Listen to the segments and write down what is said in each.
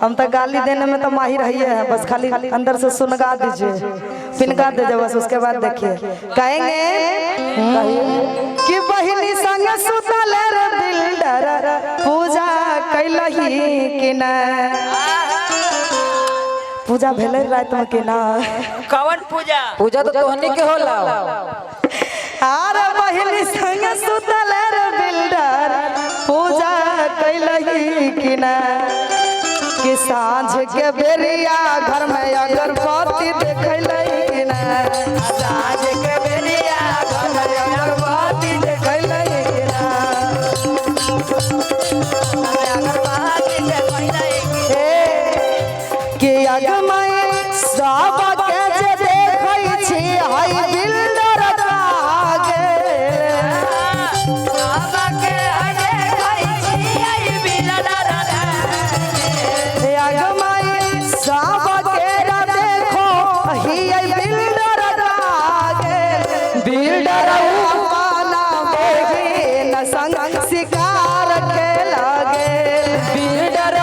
हम तो गाली देने में तो माहिर रही है, बस खाली अंदर से सुनगा दीजिए, पिनका दीजिए बस, उसके बाद देखिए कहेंगे कि बहिनी संग सुतल रे बिल्डर पूजा कैलही कि ना। पूजा भेले रात में कि ना? कौन पूजा? पूजा तो तोहनी के होला। अरे बहिनी संग सुतल रे बिल्डर पूजा कैलही कि ना। कि सांझ के बेरिया घर में अगरबत्ती देखलही कि ना। सांझ के बेरिया घर में अगरबत्ती देखलही कि ना। अगरबत्ती देखलही कि अगमय सब के जे देखै छी हई बिल्डर आगे। सब के देखै छी हई बिल्डर आगे। अगमय सब के देखो हई बिल्डर आगे। बिल्डर वाला बहिन संग शिकार के लागे। बिल्डर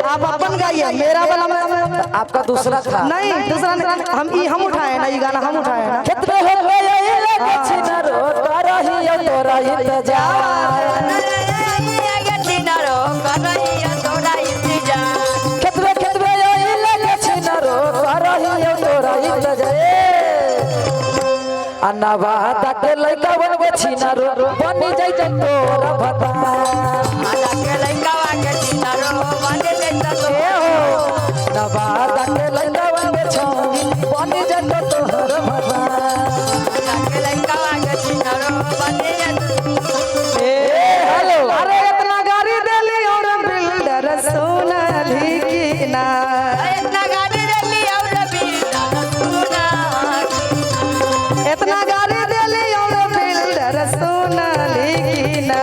आप अपन गाइए, मेरा वाला आपका दूसरा था। नहीं, दूसरा नहीं, हम उठाए ना, ये गाना हम उठाए ना। कितने हो गए ये छिनरो करही तोरा इंतजार। कितने कितने ये लगे छिनरो करही तोरा इंतजार। अनवा तक लइका बनबे छिनरो बनी जाई तोरा भता। के लइका के छिनरो बनी जाई नवा तक लइका बनबे छौनी बनी जाई तोरा भता। के लइका के छिनरो बनी जाई। हेलो, अरे इतना गाड़ी देली और बिल्डर सोनाली की ना। इतना गाड़ी देली और बिल्डर सोनाली। इतना गाड़ी देली और बिल्डर सोनाली की ना।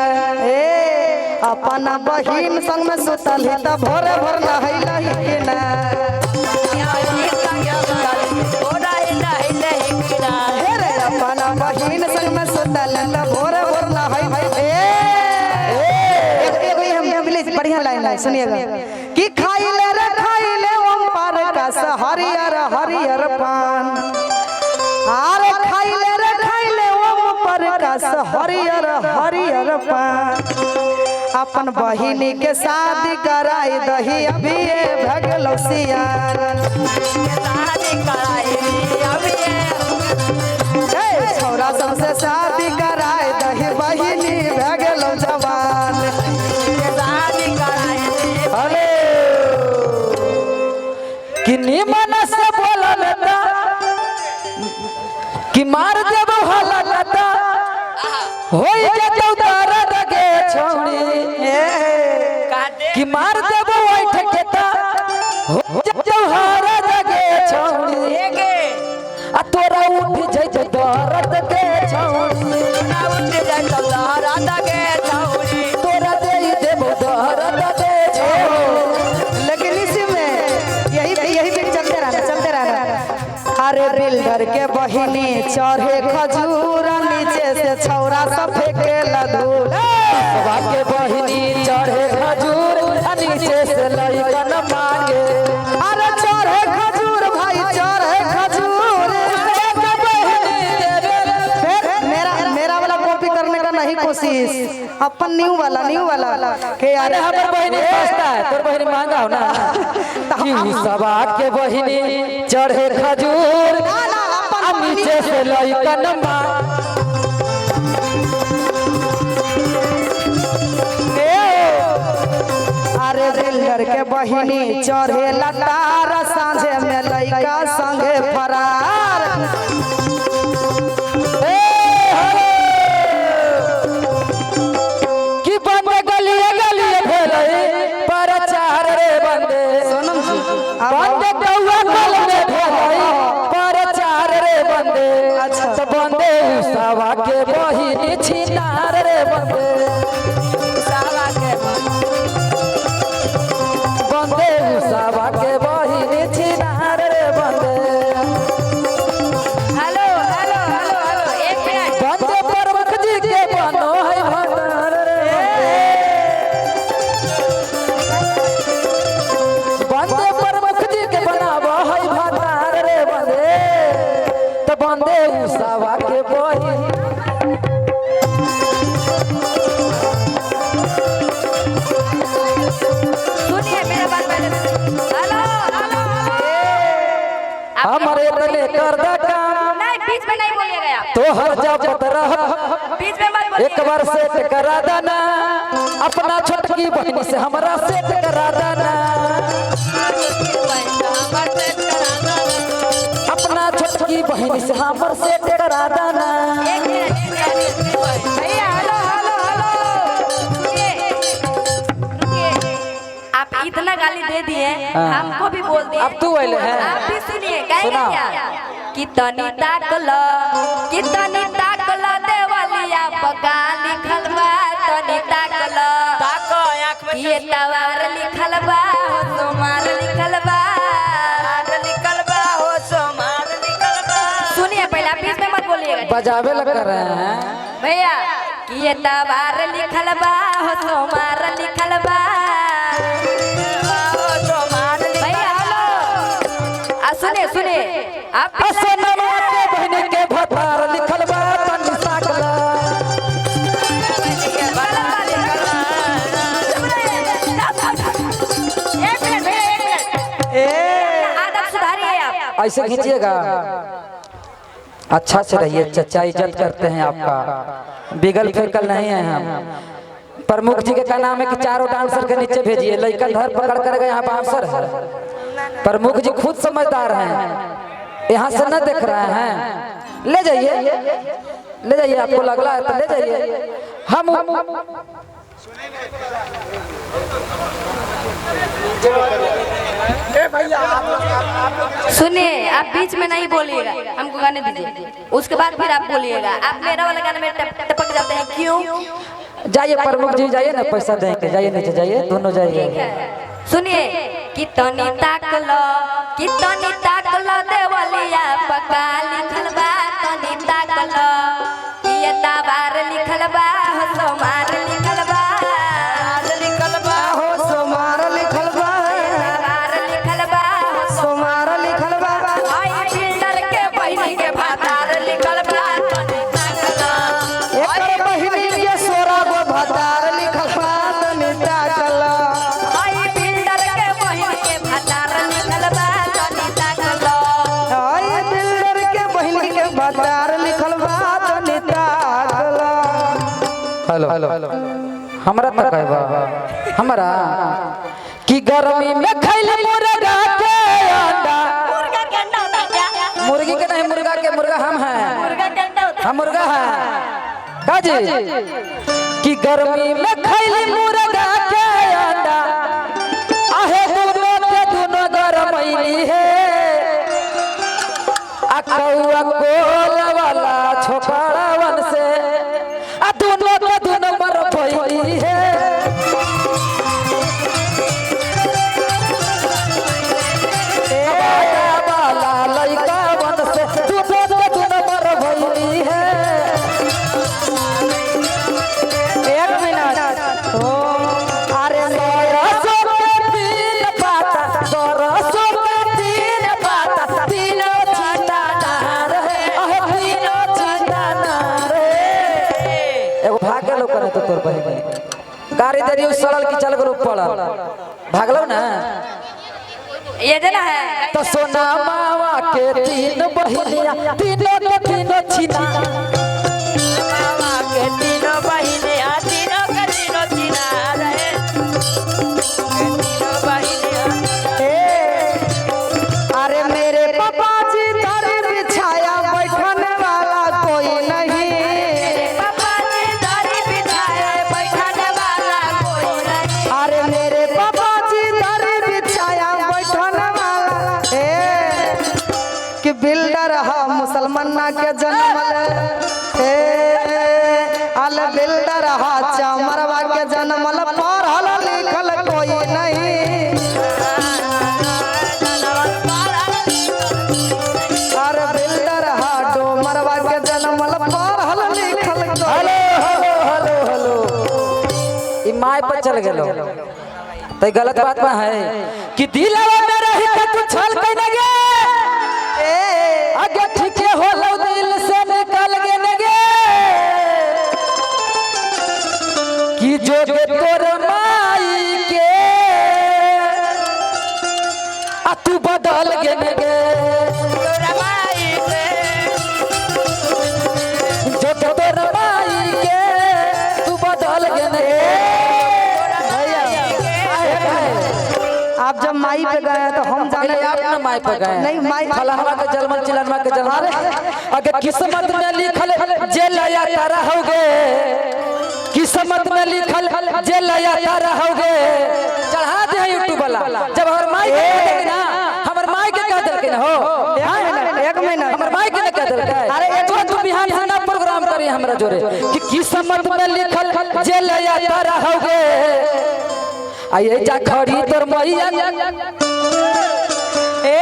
अपन बहिन संग में सुतल ही त भोरे भोर नहैलही कि ना। हे रे अपन बहिन संग में सुतल त भोरे भोर नहैलही। एक बढ़िया लाइन है, सुनिएगा कि खाइले रे खाइले ओम पर कस हरियर हरियर पान। अरे खाइले रे खाइले ओम पर कस हरियर हरियर पान। अपन बहिनी के शादी कराई दही अभी भगलो सियार। छौरा सबसे शादी कराई दही बहिनी भगलो जवान। हेलो कि निमन से बोलल ता कि मार देबो हलता होई जतौ दर्द के छौड़ी। कि मार देबो ओठ के ता हो जतौ हरद के छौड़ी। आ तोरा उठ जाई दर्द के छौड़ी। उठ जाई दर्द के छौड़ी। तोरा देई देबो दर्द के छौड़ी। लेकिन इसी में यही भी चलते रहना। अरे बिल्डर के बहिनी चढ़े खजूर नीचे से छौरा सब फेंके लधूर। के बहिनी चढ़े खजूर नीचे से लइकन मांगे। अरे चढ़े खजूर भाई चढ़े खजूर। मेरा वाला कॉपी करने का नहीं कोशिश, अपन न्यू वाला के यार। हमर बहिनी सस्ता है, तोर बहिनी महंगा हो ना। कि सबा के बहिनी चढ़े खजूर नीचे से लइकन मांगे। अरे बिल्डर के बहिनी चढ़े लतार सांझे में लइका संगे फरार। कि बंदे गलिए गलिए भेलै पर चार रे बंदे। बंदे कौआ कल में भेलै पर चार रे बंदे। अच्छा तो बंदे सवा के बहिनी छिनार रे बंदे। सवा के बंदे सवा के बहिनी छिनार रे बंदे। तो हर जब रह बीच में मत बोलिए। एक बार सेट करा देना अपना छोटकी बहन से हमारा सेट करा देना अपना छोटकी बहन से हमारा सेट करा देना। भैया हेलो हेलो हेलो रुकिए। आप इतना गाली दे दिए हमको भी बोल दिए। अब तू बोले हैं। आप भी सुनिए क्या सुना। कितनी ताकल देवलिया पका लिखल बा तनी ताकल ताको आंख में ये तवार लिखल बा हो सोमार लिखल बा निकल बा हो सोमार निकल बा। सुनिए पहले आप बीच में मत बोलिएगा बजावे लग कर रहे हैं भैया कि ये तवार लिखल बा हो सोमार लिखल बा। हो सोमार भैया हेलो सुने सुने आप असनवा के बहन के भतार लिखल बा तनी ताकला आदब सुधारिए आप। ऐसे खींचिएगा। अच्छा से रहिए चचा इज्जत करते हैं आपका बिगल फिरकल नहीं है हम। प्रमुख जी के का नाम है कि चारों डांसर के नीचे भेजिए लड़का धर पकड़ कर यहाँ बांसर है। प्रमुख जी खुद समझदार हैं यहाँ से न देख रहे हैं। ले जाइए आपको लगला है तो ले जाइए। हम सुनिए आप बीच में नहीं बोलिएगा हमको गाने दीजिए उसके बाद फिर आप बोलिएगा। आप मेरा वाला गाने में टपक जाते हैं क्यों। जाइए प्रमुख जी जाइए ना पैसा देंगे जाइए नीचे जाइए दोनों जाइए। सुनिए कितनी ताकल देवलिया पका लिखल बा तनी ताकल ये तवार लिखल बा हो सोमार लिखल बा निकल बा हो सोमार लिखल बा तवार लिखल बा हो सोमार लिखल बा। आई बिल्डर के बहिनी के भातार लिखल बा तनी ताकल एकर बहिनी के सोरा गो भतार लिखल बा तनी ताकल। आई बिल्डर के बहिनी के भातार लिखल बा तनी ताकल हाय बिल्डर के बहिनी के भतार लिखल बा तनी ताकल। हेलो हमरा तक है बा हमरा कि गर्मी में खैले मुर्गा के अंडा मुर्गा के अंडा होता है क्या। मुर्गी के नहीं मुर्गा के मुर्गा हम हैं मुर्गा के अंडा होता हम मुर्गा हैं काजी कि गर्मी में खैले मुर्गा के अंडा आहे दोनों गरमैली है आ कौआ कोल वाला छोकरावन से आ दोनों के दोनों मर भइली है। वाला लइका वन से दोनों के दोनों मर भइली है। एक मिनट ओ अरे सरसों के तीन पाता सरसों के तीन पाता तीनों चीता नार है तीनों चीता नार है। एगो भागे लोग करे तो तोर बहिनी गाड़ी देरी उस सड़ल की चल गलो पड़ल भागलो ना ये देना है तो सोना मावा के तीन बहिनिया तीनों के तीनों चीता मामा के तीनों बहिनी आ तीनों के तीनों चीना रहे तीनों बहिनी। अरे मेरे पापा जी दर बिछाया बैठने वाला कोई नहीं। पापा जी दरी बिछाए बैठने वाला कोई नहीं। अरे मेरे पापा जी दर बिछाया बैठने वाला कि बिल्डर हा मुसलमाना के जन्मल अल बिल्डर हा चामरवा के जन्मल पढ़ल लिखल कोई नहीं। अरे बिल्डर हा डोमरवा के जन्मल पढ़ल लिखल कोई। हेलो ई माय पर चल गेलो तो गलत बात में है कि दिलवा में रही के तू छल के न गे आगे ठीक हो लो दिल से निकल गे न गे कि जो के तोर माई के आ तू बदल गे न गे चल गए आप जब माई पे गए तो हम जाने आप ना माई पे गए नहीं माई फलहवा के जलमन चिलनवा के जलमन अगर किस्मत में लिखल जे लया तारा होगे किस्मत में लिखल जे लया तारा होगे चढ़ा दे यूट्यूब वाला जब हमर माई के कह देलके ना हमर माई के कह देलके ना हो एक महीना हमर माई के ना कह देलके अरे तू बिहान से ना प्रोग्राम करी हमरा जोरे कि किस्मत में लिखल जे लया तारा होगे आये जा खड़ी तोर मैया ए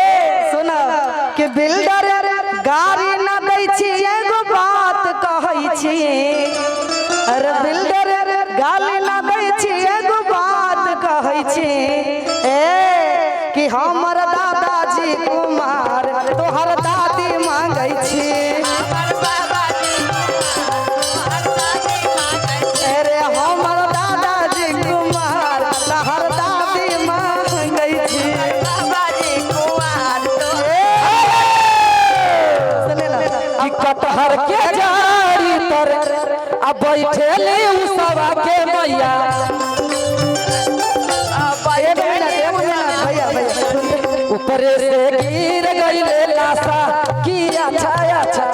सुना कि बिल्डर गाड़ी न दै छी एगो बात कहै छी अरे बिल्डर गाड़ी न दै छी एगो बात कहै छी ए कि हमर दादाजी कुमार तोहर दादी मांगै छी अरे हमर दादाजी कुमार तोहर दादी मांगै छी कि कटहर के जारी पर अब बैठेले उसवा के मैया ऊपर से गिर गईले लाशा की अच्छा अच्छा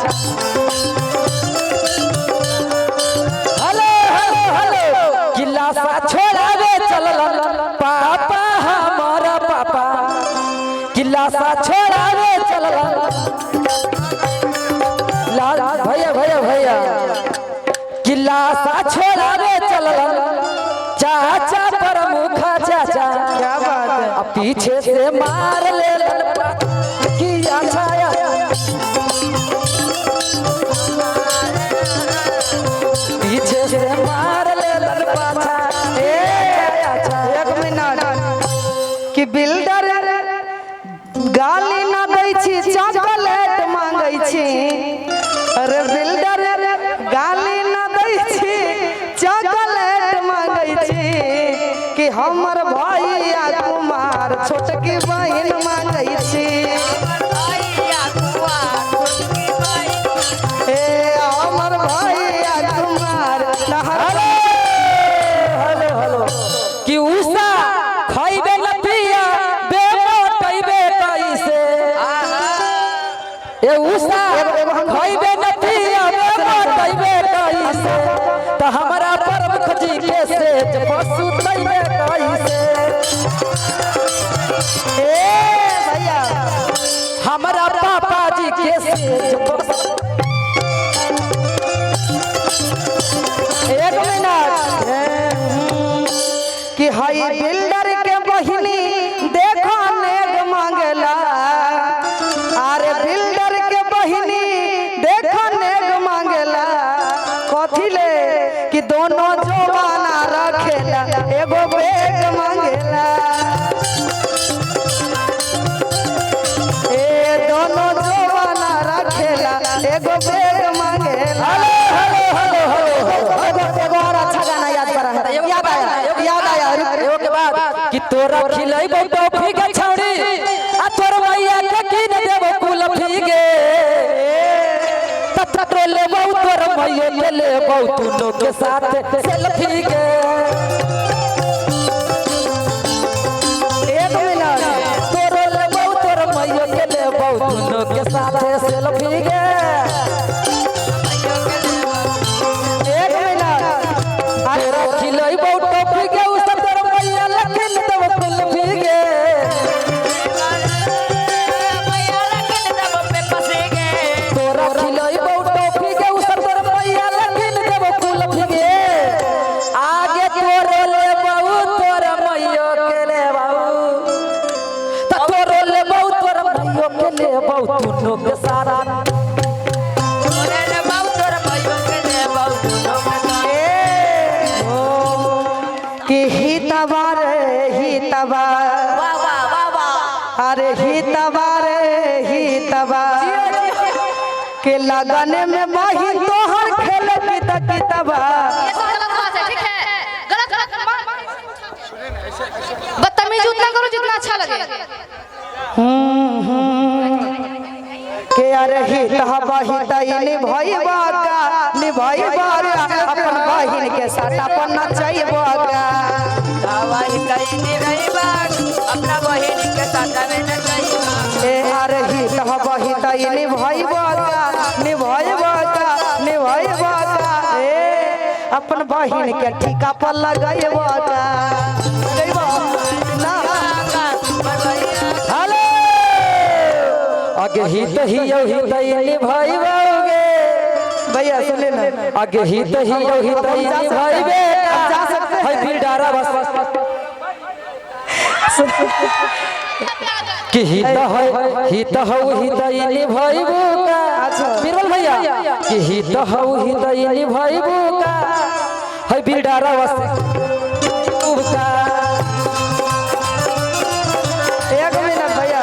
हेलो हेलो हेलो कि लाशा छोड़ावे चलल पापा हमारा पापा कि लाशा छोड़ावे चलल भैया भैया भैया किला सा छोड़ावे चलल चाचा प्रमुख चाचा क्या बात है अब पीछे से मार ले कि अच्छा पीछे से मार ले पाछा अच्छा एक मिनट कि बिल्डर गाली न दै छी चॉकलेट मांगै छी अरे बिल्डर गाली न दै छी चॉकलेट मांगै छी कि हमर भैया कुमार छोटकी बहिन मांगै छी ए हमर भैया कुमार हेलो हेलो हेलो कि उषा खइबे न पिया बेमोटइबे कैसे ए उषा खइबे न पिया बेमोटइबे कैसे त हमरा प्रमुख जी के सेज पशु तइबे कैसे ए भैया हमरा पापा जी के सेज पशु एक मिनट कि हई बिल्डर के बहिनी देखो नेग मांगला अरे बिल्डर के बहिनी देखो नेग मांगला कथी ले कि दोनों जवाना रखेला एगो बैग मांगेला ए दोनों जवाना रखेला एगो बैग मांगेला एगो और अच्छा गाना याद करा है याद आया एगो के बाद कि तोरा खिलैबो टॉफी के छौड़ी आ तोर मैया के कीन देबो कुल्फी गे तत तो लेबो तोर मैया के लेबो दुनो के साथ सेल्फी गे एक मिनट तोर लेबो तोर मैया के लेबो दुनो के साथ सेल्फी गे एक मिनट तोरा खिलैबो टॉफी के उ सब तोर मैया के कीन देबो कुल्फी गे तोरा खिलैबो टॉफी के उ सब तोर मैया के कीन देबो कुल्फी गे आगे तोर लेबो तोर मैया के लेबो त तोर लेबो तोर मैया के लेबो दुनो के सारा कि हितवा रे हितवा अरे हितवा रे हितवा के लगन में बही तोहर खेल कितवा ये सब गलत बात है, ठीक है? गलत बदतमीजी उतना करो जितना अच्छा लगे। के अरे हितवा हितई निभईबा का निभईबा अपन भाई बहिन के साटा पर नचैबो का दवाई कहीं निभैबा अपना बहिन के साथ में न जाइबा ए अरे हित बही तई निभैबो का ए अपन बहिन के ठीका पर लगैबो का जइबो ना हेलो आगे हित ही निभाइबोगे भैया सुने ना आगे हित ही निभाइबे जा सकते है फिर डारा बस कि हित निभाइबो का बीरबल भैया कि हित निभाइबो का है फिर डारा बस का 1 मिनट भैया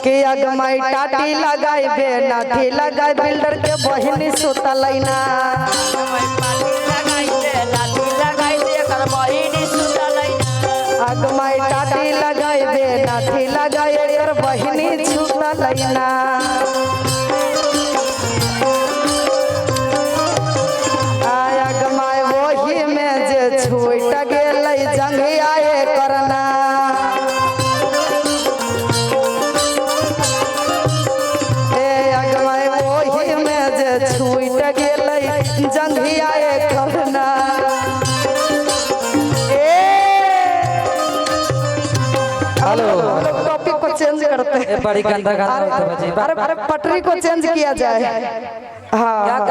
के अगमाई टाटी लगाइबे नाठी लगाइ बिल्डर के बहिनी सुतलैना अगमाई टाटी लगाइबे नाठी लगाइ एकर बहिनी सुतलैना आय अगमाई वही में जे छूट गेलै जंघिया करना छूट गेलै जंघिया करना हेलो टॉपिक को चेंज करते हैं बड़ी गंदा गाना होता है जी। अरे पटरी को चेंज किया जाए हाँ